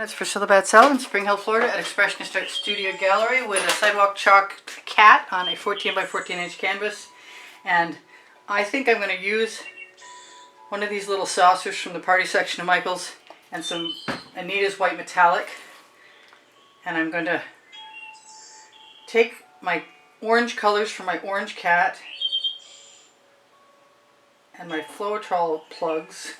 It's Priscilla Batzell in Spring Hill, Florida at Expressionist Art Studio Gallery with a sidewalk chalk cat on a 14 by 14 inch canvas. And I think I'm going to use one of these little saucers from the party section of Michael's and some Anita's white metallic. And I'm going to take my orange colors from my orange cat and my Floetrol plugs.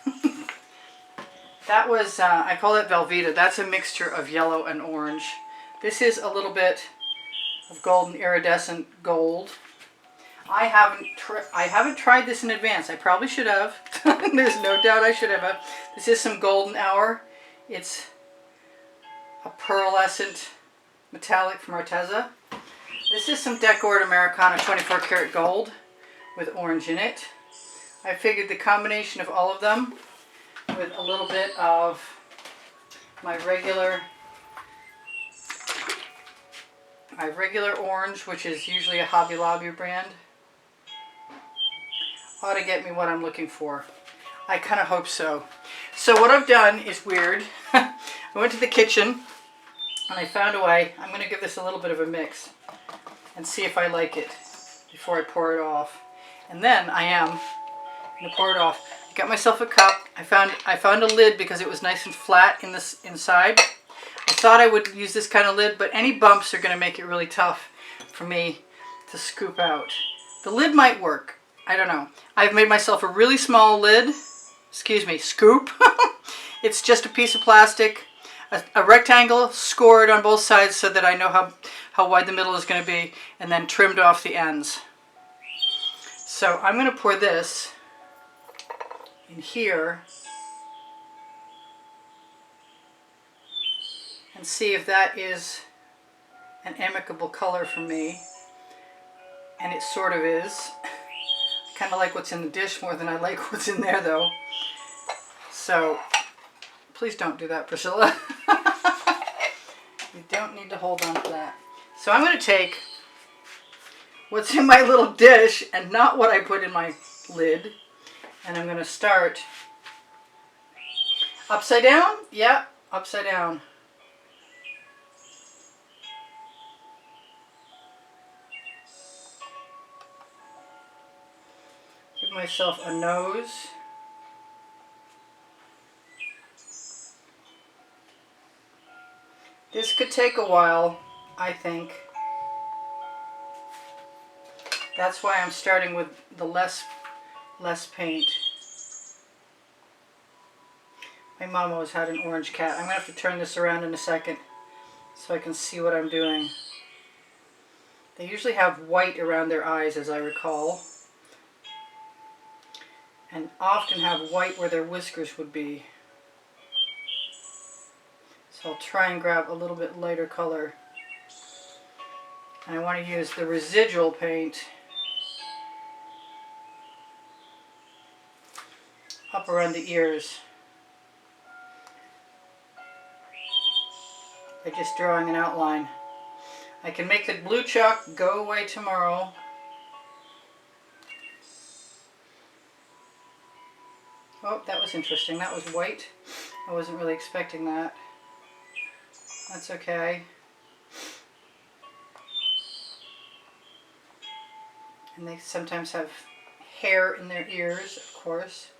That was, I call it Velveeta. That's a mixture of yellow and orange. This is a little bit of golden iridescent gold. I haven't tried this in advance. I probably should have. There's no doubt I should have. This is some golden hour. It's a pearlescent metallic from Arteza. This is some Decor Americana 24 karat gold with orange in it. I figured the combination of all of them with a little bit of my regular orange, which is usually a Hobby Lobby brand, ought to get me what I'm looking for. I kind of hope so. So what I've done is weird. I went to the kitchen and I found a way. I'm going to give this a little bit of a mix and see if I like it before I pour it off. And then I am going to pour it off. Got myself a cup. I found a lid because it was nice and flat in this inside. I thought I would use this kind of lid, but any bumps are going to make it really tough for me to scoop out. The lid might work. I don't know. I've made myself a really small lid. Excuse me, scoop. It's just a piece of plastic, a rectangle scored on both sides so that I know how wide the middle is going to be, and then trimmed off the ends. So I'm going to pour this in here and see if that is an amicable color for me, and it sort of is. I kind of like what's in the dish more than I like what's in there though, so please don't do that, Priscilla. You don't need to hold on to that. So I'm going to take what's in my little dish and not what I put in my lid. And I'm going to start upside down. Yeah, upside down. Give myself a nose. This could take a while, I think. That's why I'm starting with the less paint. My mom always had an orange cat. I'm going to have to turn this around in a second so I can see what I'm doing. They usually have white around their eyes, as I recall, and often have white where their whiskers would be. So I'll try and grab a little bit lighter color. And I want to use the residual paint up around the ears by just drawing an outline. I can make the blue chalk go away tomorrow. Oh, that was interesting. That was white. I wasn't really expecting that. That's okay. And they sometimes have hair in their ears, of course.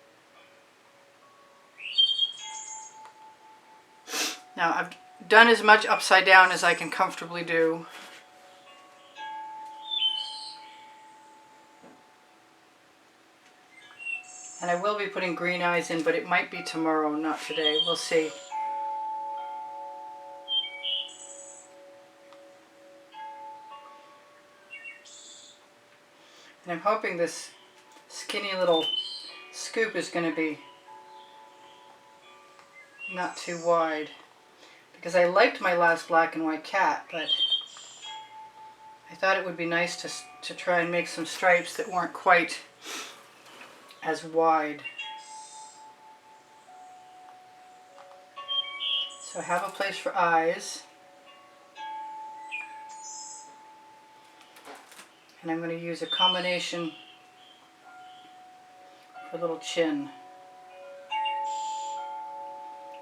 Now I've done as much upside down as I can comfortably do. And I will be putting green eyes in, but it might be tomorrow, not today. We'll see. And I'm hoping this skinny little scoop is going to be not too wide, because I liked my last black and white cat, but I thought it would be nice to try and make some stripes that weren't quite as wide. So I have a place for eyes, and I'm going to use a combination for a little chin.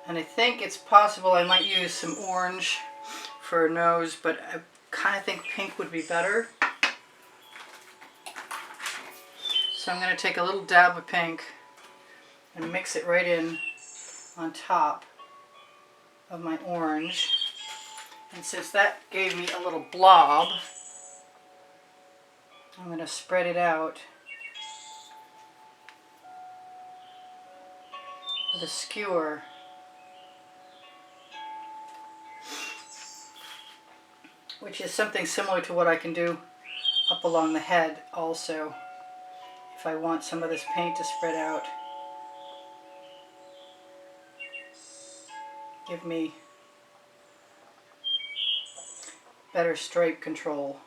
And I think it's possible I might use some orange for a nose, but I kind of think pink would be better. So I'm going to take a little dab of pink and mix it right in on top of my orange. And since that gave me a little blob, I'm going to spread it out with a skewer. Which is something similar to what I can do up along the head also, if I want some of this paint to spread out. Give me better stripe control.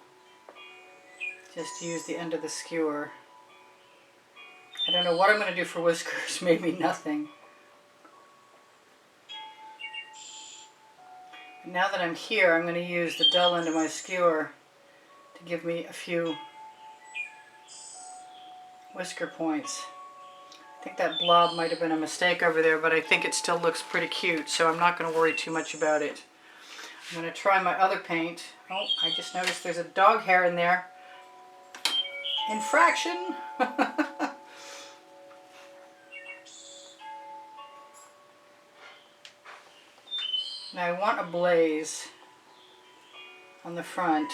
Just use the end of the skewer. I don't know what I'm going to do for whiskers, maybe nothing. But now that I'm here, I'm going to use the dull end of my skewer to give me a few whisker points. I think that blob might have been a mistake over there, but I think it still looks pretty cute, so I'm not going to worry too much about it. I'm going to try my other paint. Oh, I just noticed there's a dog hair in there. Infraction! Now I want a blaze on the front.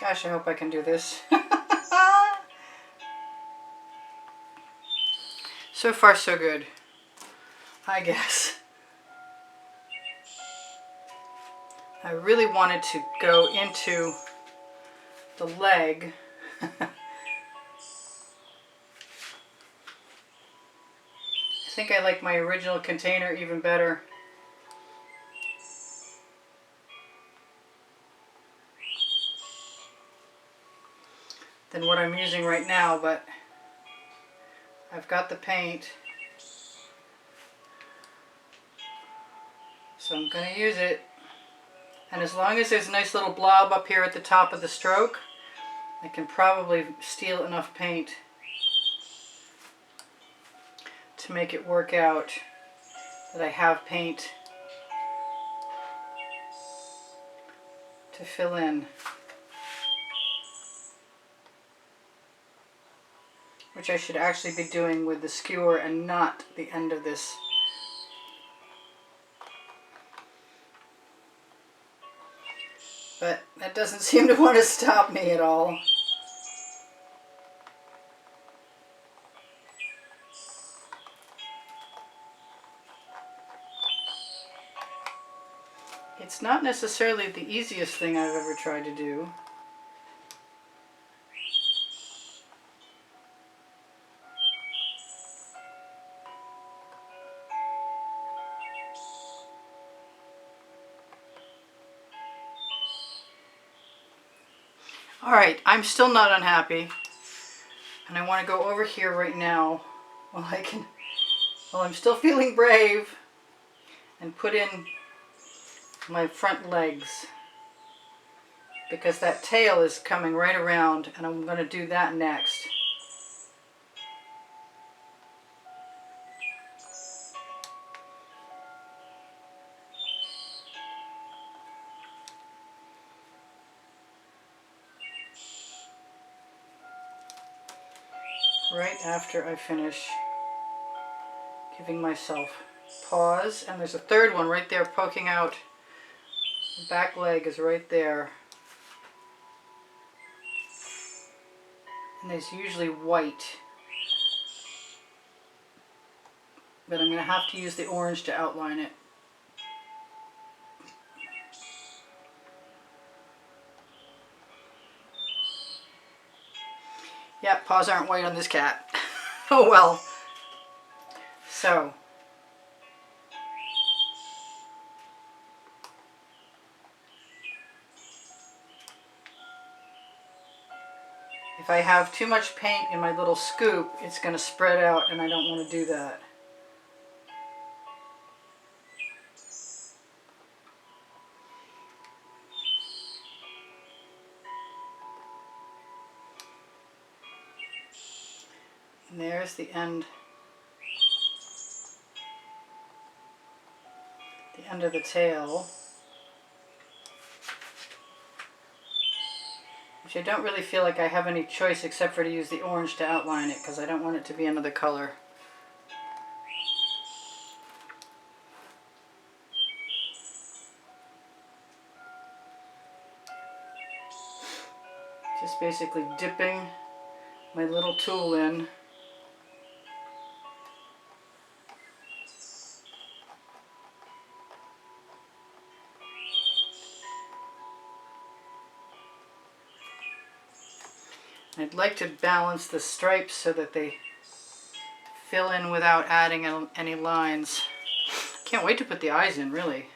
Gosh, I hope I can do this. So far, so good, I guess. I really wanted to go into the leg. I think I like my original container even better. Than what I'm using right now, but I've got the paint, so I'm going to use it. And as long as there's a nice little blob up here at the top of the stroke, I can probably steal enough paint to make it work out that I have paint to fill in. Which I should actually be doing with the skewer and not the end of this. But that doesn't seem to want to stop me at all. It's not necessarily the easiest thing I've ever tried to do. Alright, I'm still not unhappy, and I want to go over here right now while I'm still feeling brave, and put in my front legs, because that tail is coming right around, and I'm going to do that next. Right after I finish giving myself pause, and there's a third one right there poking out. The back leg is right there, and there's usually white, but I'm going to have to use the orange to outline it. Yeah, paws aren't white on this cat. Oh well. So, if I have too much paint in my little scoop, it's going to spread out, and I don't want to do that. And there's the end of the tail, which I don't really feel like I have any choice except for to use the orange to outline it, because I don't want it to be another color. Just basically dipping my little tool in. I'd like to balance the stripes so that they fill in without adding any lines. Can't wait to put the eyes in, really.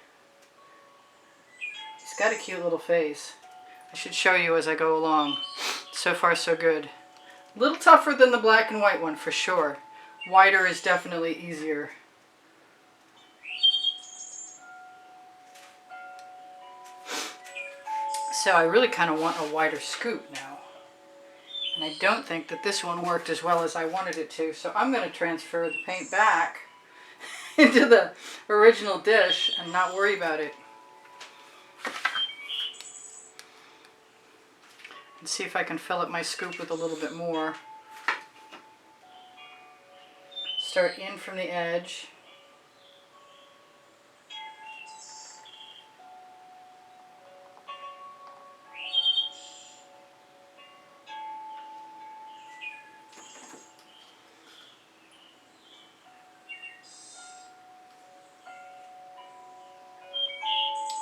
He's got a cute little face. I should show you as I go along. So far, so good. A little tougher than the black and white one, for sure. Whiter is definitely easier. So I really kind of want a wider scoop now. And I don't think that this one worked as well as I wanted it to, so I'm going to transfer the paint back into the original dish and not worry about it. And see if I can fill up my scoop with a little bit more. Start in from the edge.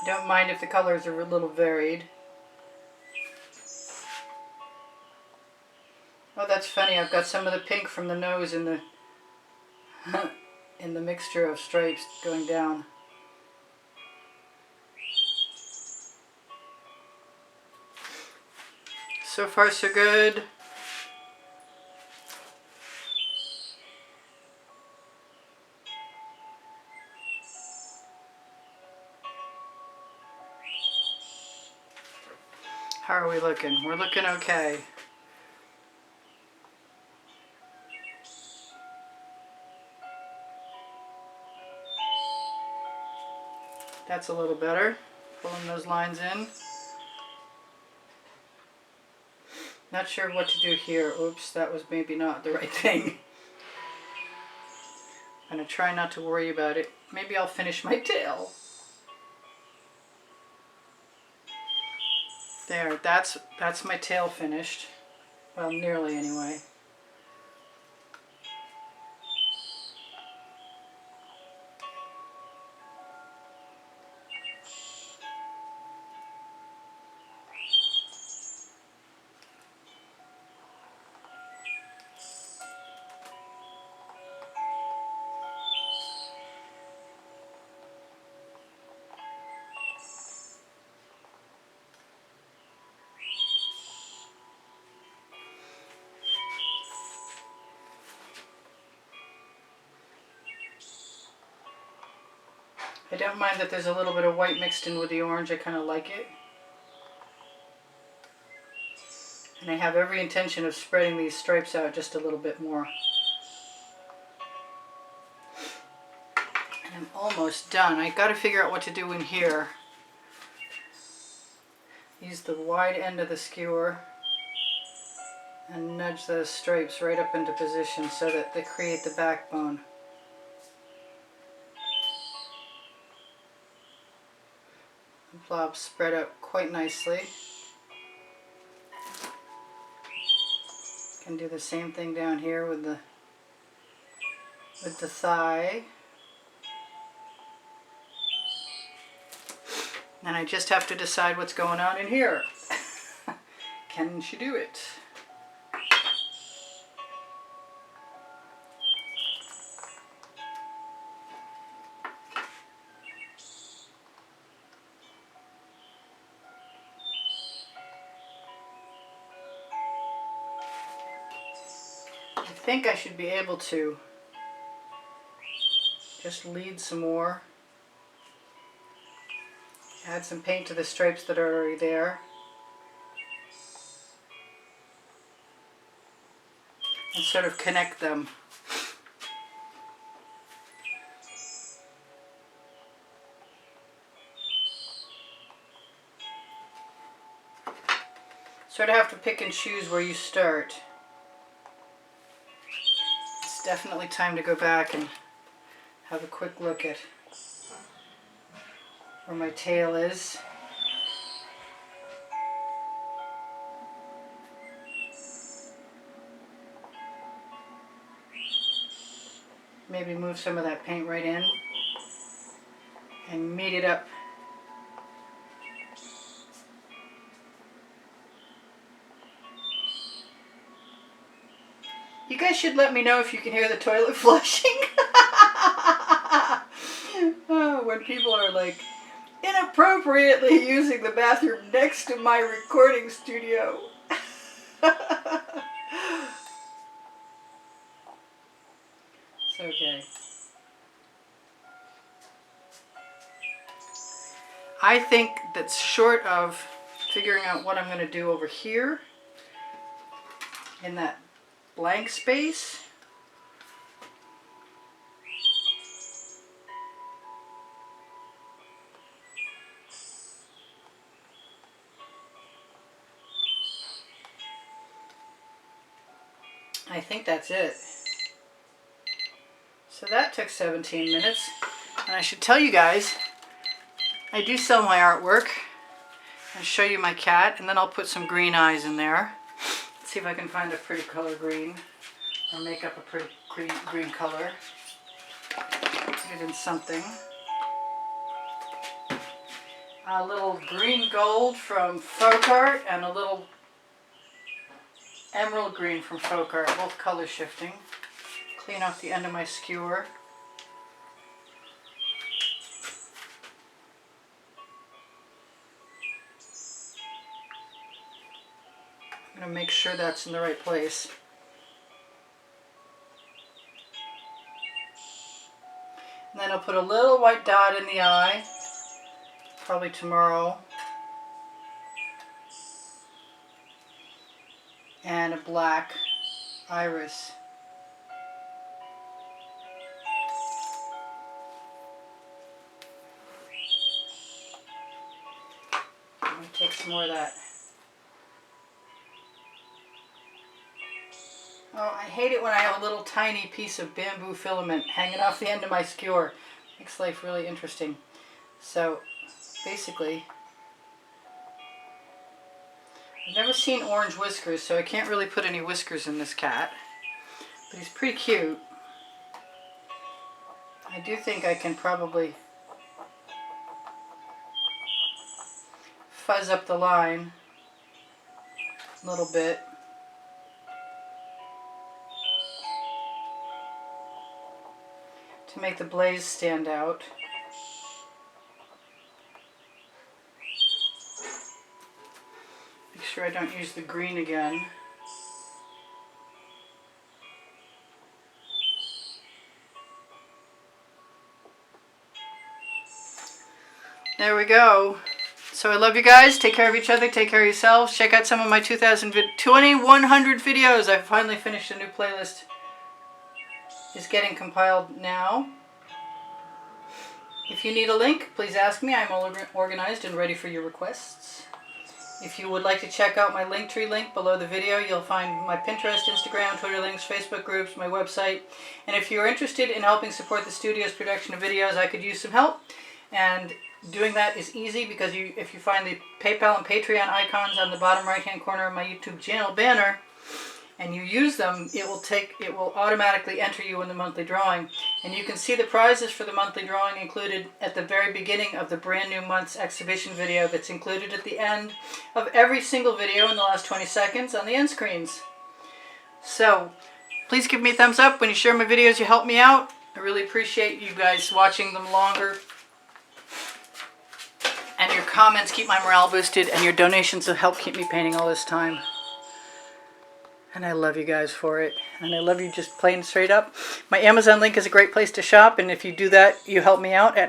Don't mind if the colors are a little varied. Oh, that's funny. I've got some of the pink from the nose in the in the mixture of stripes going down. So far, so good. How are we looking? We're looking okay. That's a little better. Pulling those lines in. Not sure what to do here. Oops, that was maybe not the right thing. I'm going to try not to worry about it. Maybe I'll finish my tail. There, that's my tail finished. Well, nearly anyway. I don't mind that there's a little bit of white mixed in with the orange. I kind of like it. And I have every intention of spreading these stripes out just a little bit more. And I'm almost done. I got to figure out what to do in here. Use the wide end of the skewer and nudge those stripes right up into position so that they create the backbone. The blobs spread out quite nicely. Can do the same thing down here with the thigh. And I just have to decide what's going on in here. Can she do it? I think I should be able to just lead some more. Add some paint to the stripes that are already there. and sort of connect them. Sort of have to pick and choose where you start. It's definitely time to go back and have a quick look at where my tail is. Maybe move some of that paint right in and meet it up. You guys should let me know if you can hear the toilet flushing. Oh, when people are like inappropriately using the bathroom next to my recording studio. It's okay. I think that short of figuring out what I'm going to do over here in that blank space, I think that's it. So that took 17 minutes. And I should tell you guys, I do sell my artwork. I'll show you my cat, and then I'll put some green eyes in there. Let's see if I can find a pretty color green, or make up a pretty green color. Put it in something. A little green gold from Folk Art and a little emerald green from Folk Art, both color shifting. Clean off the end of my skewer. I'm going to make sure that's in the right place. And then I'll put a little white dot in the eye, probably tomorrow. And a black iris. I'm going to take some more of that. Oh, I hate it when I have a little tiny piece of bamboo filament hanging off the end of my skewer. Makes life really interesting. So, basically, I've never seen orange whiskers, so I can't really put any whiskers in this cat. But he's pretty cute. I do think I can probably fuzz up the line a little bit. To make the blaze stand out. Make sure I don't use the green again. There we go. So I love you guys. Take care of each other. Take care of yourselves. Check out some of my 2,100 videos. I've finally finished a new playlist. Is getting compiled now. If you need a link, please ask me. I'm all organized and ready for your requests. If you would like to check out my Linktree link below the video, you'll find my Pinterest, Instagram, Twitter links, Facebook groups, my website. And if you're interested in helping support the studio's production of videos, I could use some help. And doing that is easy because if you find the PayPal and Patreon icons on the bottom right-hand corner of my YouTube channel banner, and you use them, it will automatically enter you in the monthly drawing. And you can see the prizes for the monthly drawing included at the very beginning of the brand new month's exhibition video that's included at the end of every single video in the last 20 seconds on the end screens. So please give me a thumbs up when you share my videos. You help me out. I really appreciate you guys watching them longer. And your comments keep my morale boosted, and your donations will help keep me painting all this time. And I love you guys for it. And I love you just plain straight up. My Amazon link is a great place to shop. And if you do that, you help me out at